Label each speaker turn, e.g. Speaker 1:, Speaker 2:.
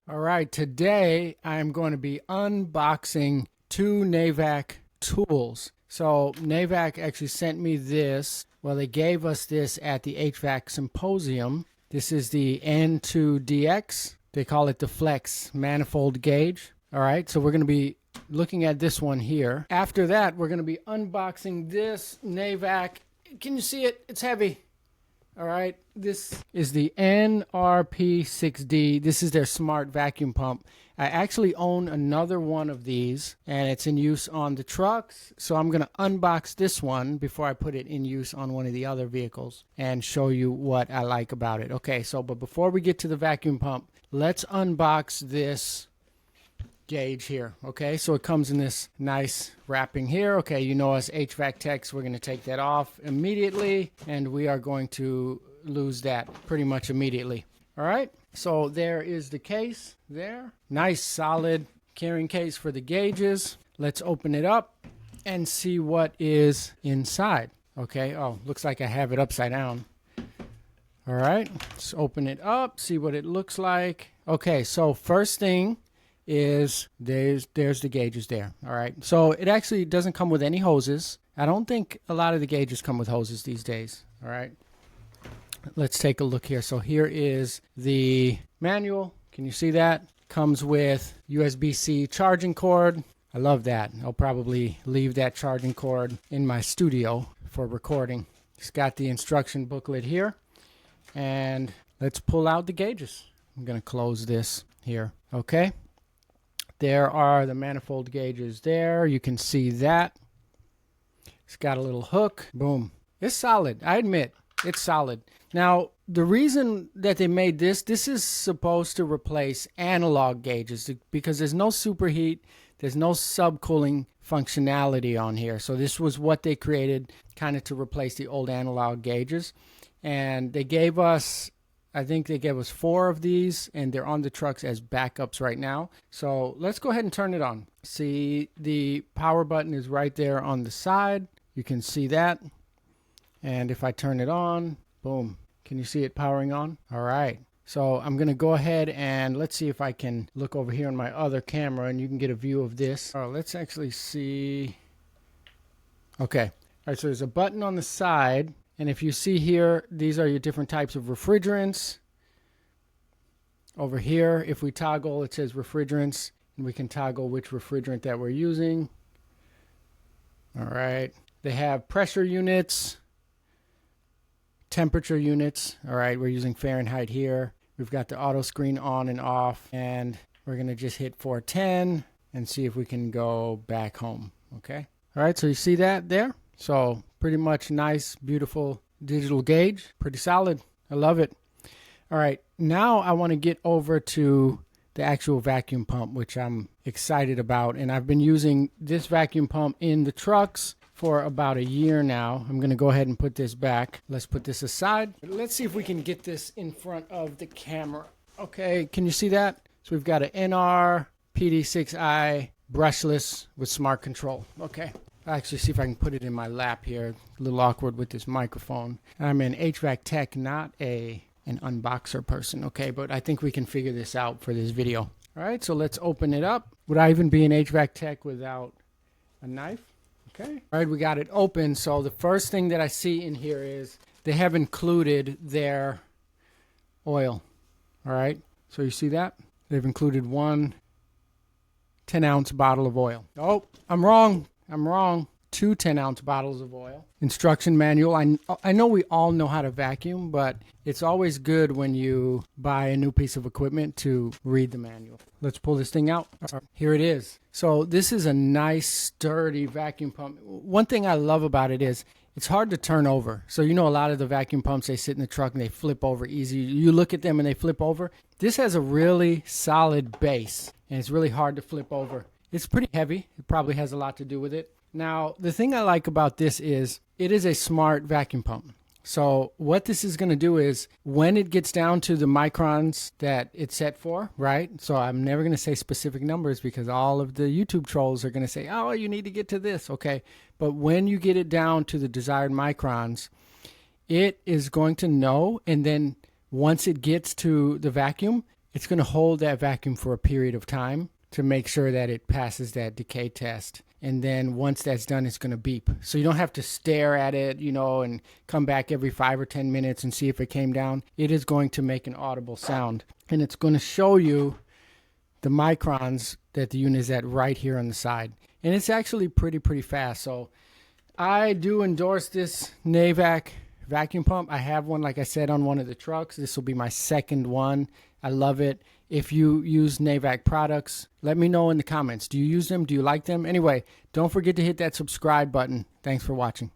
Speaker 1: All right, today I'm going to be unboxing two NAVAC tools. So NAVAC actually sent me this. Well, they gave us this at the HVAC symposium. This is the N2DX. They call it the Flex manifold gauge. All right, so we're going to be looking at this one here. After that, we're going to be unboxing this NAVAC. Can you see it? It's heavy. All right, this is the NRP6D. This is their smart vacuum pump. I actually own another one of these, and it's in use on the trucks. So I'm going to unbox this one before I put it in use on one of the other vehicles and show you what I like about it. Okay, so but before we get to the vacuum pump, let's unbox this gauge here. Okay, so it comes in this nice wrapping here. Okay, you know us HVAC techs, we're going to take that off immediately, and we are going to lose that pretty much immediately. All right, so there is the case there. Nice solid carrying case for the gauges. Let's open it up and see what is inside. Okay, oh, looks like I have it upside down. All right, let's open it up, see what it looks like. Okay, so first thing is there's the gauges there. All right, so it actually doesn't come with any hoses. I don't think a lot of the gauges come with hoses these days. All right, let's take a look here. So here is the manual. Can you see that? Comes with USB-C charging cord. I love that. I'll probably leave that charging cord in my studio for recording. It's got the instruction booklet here, and let's pull out the gauges. I'm going to close this here. Okay, there are the manifold gauges there. You can see that. It's got a little hook. Boom. It's solid. I admit, it's solid. Now, the reason that they made this is supposed to replace analog gauges because there's no superheat, there's no subcooling functionality on here. So this was what they created kind of to replace the old analog gauges. And they gave us, I think they gave us 4 of these, and they're on the trucks as backups right now. So let's go ahead and turn it on. See, the power button is right there on the side. You can see that. And if I turn it on, boom. Can you see it powering on? All right. So I'm going to go ahead and let's see if I can look over here on my other camera and you can get a view of this. Let's actually see. Okay. All right, so there's a button on the side. And if you see here, these are your different types of refrigerants. Over here, if we toggle, it says refrigerants, and we can toggle which refrigerant that we're using. All right. They have pressure units, temperature units. All right, we're using Fahrenheit here. We've got the auto screen on and off, and we're going to just hit 410 and see if we can go back home. Okay. All right, so you see that there? So pretty much nice, beautiful digital gauge. Pretty solid. I love it. All right, now I want to get over to the actual vacuum pump, which I'm excited about. And I've been using this vacuum pump in the trucks for about a year now. I'm going to go ahead and put this back. Let's put this aside. Let's see if we can get this in front of the camera. Okay, can you see that? So we've got an NR PD6i brushless with smart control. Okay. I'll actually see if I can put it in my lap here. A little awkward with this microphone. I'm an HVAC tech, not an unboxer person, okay? But I think we can figure this out for this video. All right, so let's open it up. Would I even be an HVAC tech without a knife? Okay. All right, we got it open. So the first thing that I see in here is they have included their oil. All right, so you see that? They've included one 10-ounce bottle of oil. Oh, I'm wrong. 2 10-ounce bottles of oil. Instruction manual. I know we all know how to vacuum, but it's always good when you buy a new piece of equipment to read the manual. Let's pull this thing out. Here it is. So this is a nice, sturdy vacuum pump. One thing I love about it is it's hard to turn over. So you know a lot of the vacuum pumps, they sit in the truck and they flip over easy. You look at them and they flip over. This has a really solid base, and it's really hard to flip over. It's pretty heavy. It probably has a lot to do with it. Now, the thing I like about this is it is a smart vacuum pump. So what this is going to do is when it gets down to the microns that it's set for, right? So I'm never going to say specific numbers because all of the YouTube trolls are going to say, oh, you need to get to this. Okay. But when you get it down to the desired microns, it is going to know. And then once it gets to the vacuum, it's going to hold that vacuum for a period of time to make sure that it passes that decay test. And then once that's done, it's going to beep. So you don't have to stare at it, and come back every 5 or 10 minutes and see if it came down. It is going to make an audible sound. And it's going to show you the microns that the unit is at right here on the side. And it's actually pretty fast. So I do endorse this NAVAC vacuum pump. I have one, like I said, on one of the trucks. This will be my second one. I love it. If you use NAVAC products, let me know in the comments. Do you use them? Do you like them? Anyway, don't forget to hit that subscribe button. Thanks for watching.